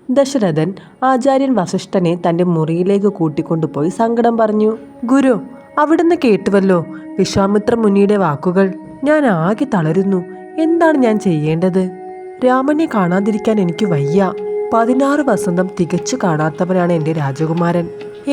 ദശരഥൻ ആചാര്യൻ വസിഷ്ഠനെ തൻ്റെ മുറിയിലേക്ക് കൂട്ടിക്കൊണ്ടുപോയി സങ്കടം പറഞ്ഞു. ഗുരു, അവിടുന്ന് കേട്ടുവല്ലോ വിശ്വാമിത്ര മുനിയുടെ വാക്കുകൾ. ഞാൻ ആകെ തളരുന്നു. എന്താണ് ഞാൻ ചെയ്യേണ്ടത്? രാമനെ കാണാതിരിക്കാൻ എനിക്ക് വയ്യ. 16 വസന്തം തികച്ചു കാണാത്തവനാണ് എൻ്റെ രാജകുമാരൻ.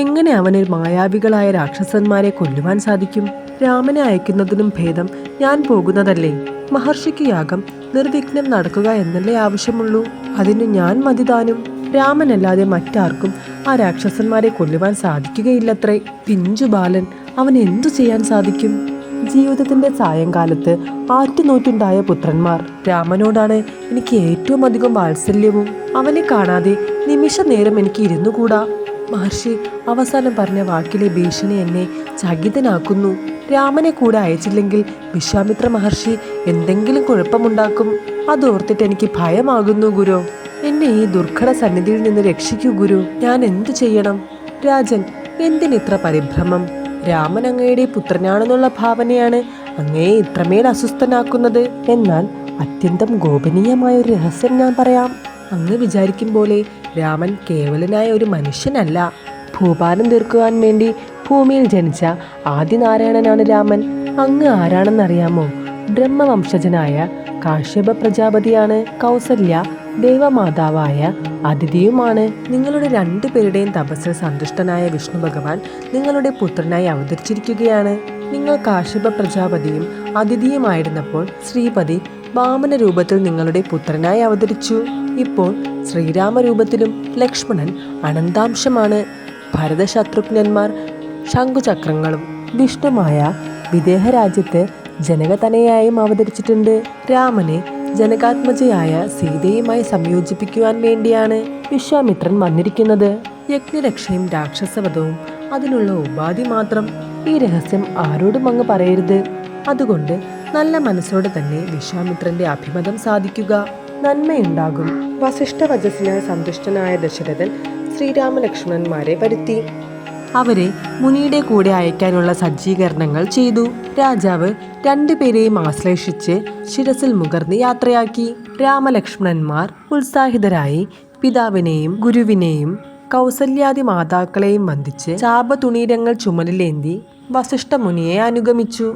എങ്ങനെ അവന് മായാവികളായ രാക്ഷസന്മാരെ കൊല്ലുവാൻ സാധിക്കും? രാമനെ അയക്കുന്നതിനും ഭേദം ഞാൻ പോകുന്നതല്ലേ? മഹർഷിക്ക് യാഗം നിർവിഘ്നം നടക്കുക എന്നല്ലേ ആവശ്യമുള്ളൂ. അതിന് ഞാൻ മതിതാനും. രാമനല്ലാതെ മറ്റാർക്കും ആ രാക്ഷസന്മാരെ കൊല്ലുവാൻ സാധിക്കുകയില്ലത്രേ. പിഞ്ചു ബാലൻ, അവൻ എന്തു ചെയ്യാൻ സാധിക്കും? ജീവിതത്തിന്റെ സായങ്കാലത്ത് ആറ്റുനോറ്റുണ്ടായ പുത്രന്മാർ. രാമനോടാണ് എനിക്ക് ഏറ്റവും അധികം വാത്സല്യവും. അവനെ കാണാതെ നിമിഷ നേരം എനിക്ക് ഇരുന്നുകൂടാ. മഹർഷി അവസാനം പറഞ്ഞ വാക്കിലെ ഭീഷണി എന്നെ ചകിതനാക്കുന്നു. രാമനെ കൂടെ അയച്ചില്ലെങ്കിൽ വിശ്വാമിത്ര മഹർഷി എന്തെങ്കിലും കുഴപ്പമുണ്ടാക്കും. അതോർത്തിട്ട് എനിക്ക് ഭയമാകുന്നു ഗുരു. എന്നെ ഈ ദുർഘട സന്നിധിയിൽ നിന്ന് രക്ഷിക്കൂ ഗുരു. ഞാൻ എന്തു ചെയ്യണം? രാജൻ, എന്തിനിത്ര പരിഭ്രമം? രാമൻ അങ്ങയുടെ പുത്രനാണെന്നുള്ള ഭാവനയാണ് അങ്ങയെ ഇത്രമേൽ അസ്വസ്ഥനാക്കുന്നത്. എന്നാൽ അത്യന്തം ഗോപനീയമായ ഒരു രഹസ്യം ഞാൻ പറയാം. അങ്ങ് വിചാരിക്കും പോലെ രാമൻ കേവലനായ ഒരു മനുഷ്യനല്ല. ഭൂഭാരം തീർക്കുവാൻ വേണ്ടി ഭൂമിയിൽ ജനിച്ച ആദിനാരായണനാണ് രാമൻ. അങ്ങ് ആരാണെന്നറിയാമോ? ബ്രഹ്മവംശജനായ കാശ്യപ പ്രജാപതിയാണ്. കൗസല്യ ദേവമാതാവായ അതിഥിയുമാണ്. നിങ്ങളുടെ 2 പേരുടെയും തപസ്സിൽ സന്തുഷ്ടനായ വിഷ്ണു ഭഗവാൻ നിങ്ങളുടെ പുത്രനായി അവതരിച്ചിരിക്കുകയാണ്. നിങ്ങൾ കാശ്യപ പ്രജാപതിയും അതിഥിയുമായിരുന്നപ്പോൾ ശ്രീപതി വാമന രൂപത്തിൽ നിങ്ങളുടെ പുത്രനായി അവതരിച്ചു. ഇപ്പോൾ ശ്രീരാമ രൂപത്തിലും ലക്ഷ്മണൻ അനന്താംശമാണ്. ഭരതശത്രുഘ്നന്മാർ ശംഖുചക്രങ്ങളും. വിഷ്ണുമായ വിദേഹ രാജ്യത്ത് ജനകതനയായും അവതരിച്ചിട്ടുണ്ട്. രാമനെ ജനകാത്മജയായ സീതയുമായി സംയോജിപ്പിക്കുവാൻ വേണ്ടിയാണ് വിശ്വാമിത്രൻ വന്നിരിക്കുന്നത്. യജ്ഞരക്ഷയും രാക്ഷസവധവും അതിനുള്ള ഉപാധി മാത്രം. ഈ രഹസ്യം ആരോടും അങ്ങ് പറയരുത്. അതുകൊണ്ട് നല്ല മനസ്സോടെ തന്നെ വിശ്വാമിത്രന്റെ അഭിമതം സാധിക്കുക. നന്മയുണ്ടാകും. വസിഷ്ഠ വചസ്സിനാൽ സന്തുഷ്ടനായ ദശരഥൻ ശ്രീരാമലക്ഷ്മണന്മാരെ വരുത്തി. അവരെ മുനിയുടെ കൂടെ അയക്കാനുള്ള സജ്ജീകരണങ്ങൾ ചെയ്തു. രാജാവ് 2 പേരെയും ആശ്ലേഷിച്ച് ശിരസിൽ മുകർന്ന് യാത്രയാക്കി. രാമലക്ഷ്മണന്മാർ ഉത്സാഹിതരായി പിതാവിനെയും ഗുരുവിനെയും കൗസല്യാദി മാതാക്കളെയും വന്ദിച്ച് ചാപതുണീരങ്ങൾ ചുമലിലേന്തി വസിഷ്ഠ മുനിയെ അനുഗമിച്ചു.